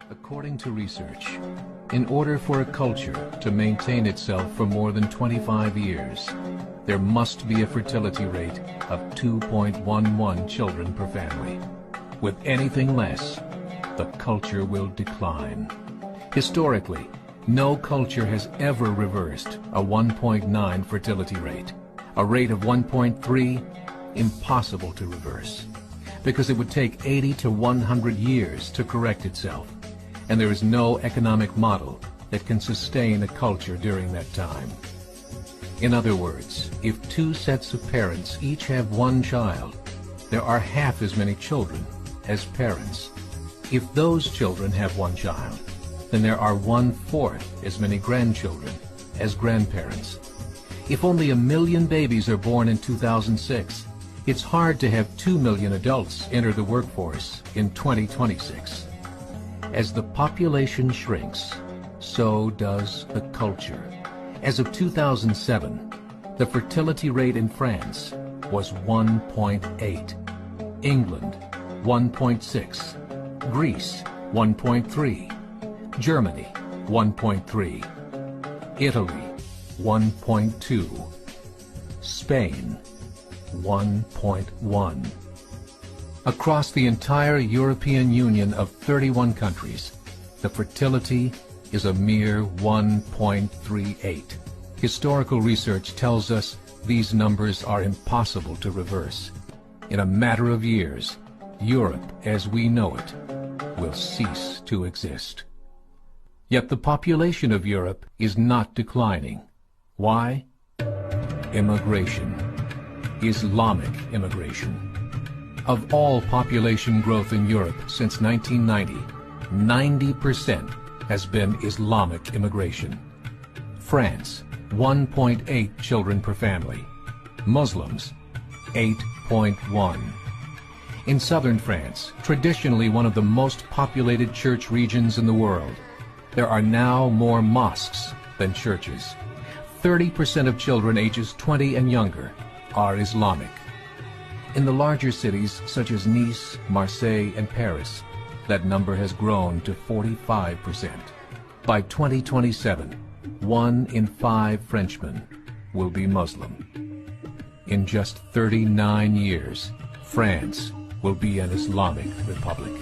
According to research, in order for a culture to maintain itself for more than 25 years, there must be a fertility rate of 2.11 children per family. With anything less, the culture will decline. Historically, no culture has ever reversed a 1.9 fertility rate. A rate of 1.3, impossible to reverse, because it would take 80 to 100 years to correct itself. And there is no economic model that can sustain a culture during that time. In other words, if two sets of parents each have one child, there are half as many children as parents. If those children have one child, then there are 1/4 as many grandchildren as grandparents. If only 1 million babies are born in 2006, it's hard to have 2 million adults enter the workforce in 2026. As the population shrinks, so does the culture. As of 2007, the fertility rate in France was 1.8, England 1.6, Greece 1.3, Germany 1.3, Italy 1.2, Spain 1.1. Across the entire European Union of 31 countries, the fertility is a mere 1.38. Historical research tells us these numbers are impossible to reverse. In a matter of years, Europe as we know it will cease to exist. Yet the population of Europe is not declining. Why? Immigration. Islamic immigration. Of all population growth in Europe since 1990, 90% has been Islamic immigration. France, 1.8 children per family. Muslims, 8.1. In southern France, traditionally one of the most populated church regions in the world, there are now more mosques than churches. 30% of children ages 20 and younger are Islamic. In the larger cities such as Nice, Marseille, and Paris, that number has grown to 45%. By 2027, 1 in 5 Frenchmen will be Muslim. In just 39 years, France will be an Islamic republic.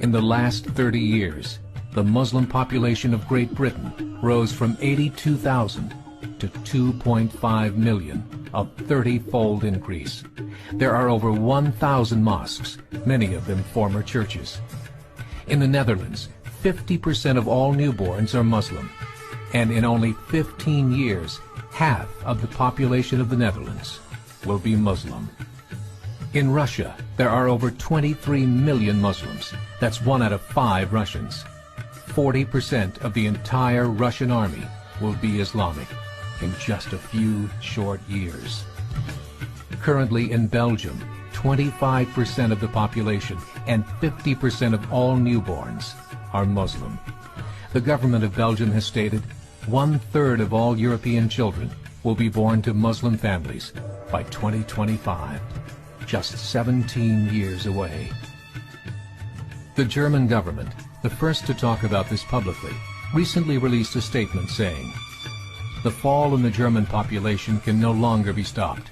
In the last 30 years, the Muslim population of Great Britain rose from 82,000 to 2.5 million, a 30-fold increase. There are over 1,000 mosques, many of them former churches. In the Netherlands, 50% of all newborns are Muslim, and in only 15 years, half of the population of the Netherlands will be Muslim. In Russia, there are over 23 million Muslims. That's 1 out of 5 Russians. 40% of the entire Russian army will be Islamic in just a few short years. Currently in Belgium, 25% of the population and 50% of all newborns are Muslim. The government of Belgium has stated 1/3 of all European children will be born to Muslim families by 2025, just 17 years away. The German government, the first to talk about this publicly, recently released a statement saying, "The fall in the German population can no longer be stopped.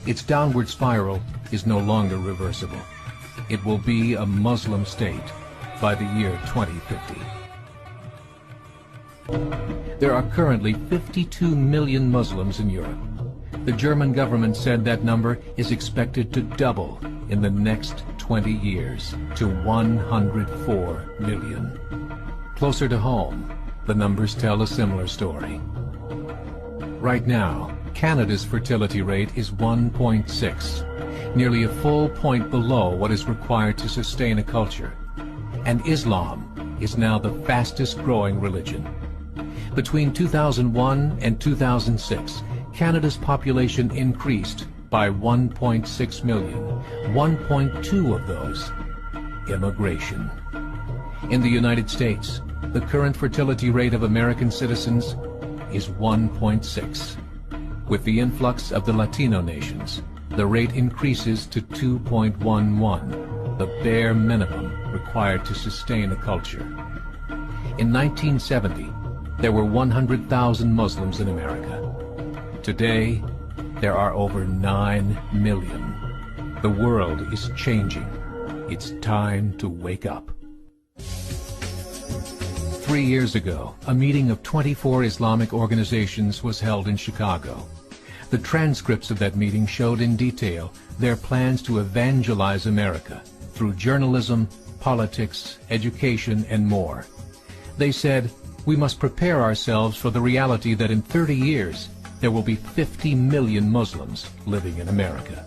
Its downward spiral is no longer reversible. It will be a Muslim state by the year 2050. There are currently 52 million Muslims in Europe. The German government said that number is expected to double in the next 20 years to 104 million. Closer to home, the numbers tell a similar story. Right now, Canada's fertility rate is 1.6, nearly a full point below what is required to sustain a culture. And Islam is now the fastest growing religion. Between 2001 and 2006, Canada's population increased by 1.6 million, 1.2 of those immigration. In the United States, the current fertility rate of American citizens is 1.6. With the influx of the Latino nations, the rate increases to 2.11, the bare minimum required to sustain a culture. In 1970, there were 100,000 Muslims in America. Today, there are over 9 million. The world is changing. It's time to wake up. 3 years ago, a meeting of 24 Islamic organizations was held in Chicago. The transcripts of that meeting showed in detail their plans to evangelize America through journalism, politics, education, and more. They said, we must prepare ourselves for the reality that in 30 years, there will be 50 million Muslims living in America.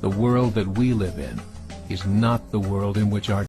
The world that we live in is not the world in which our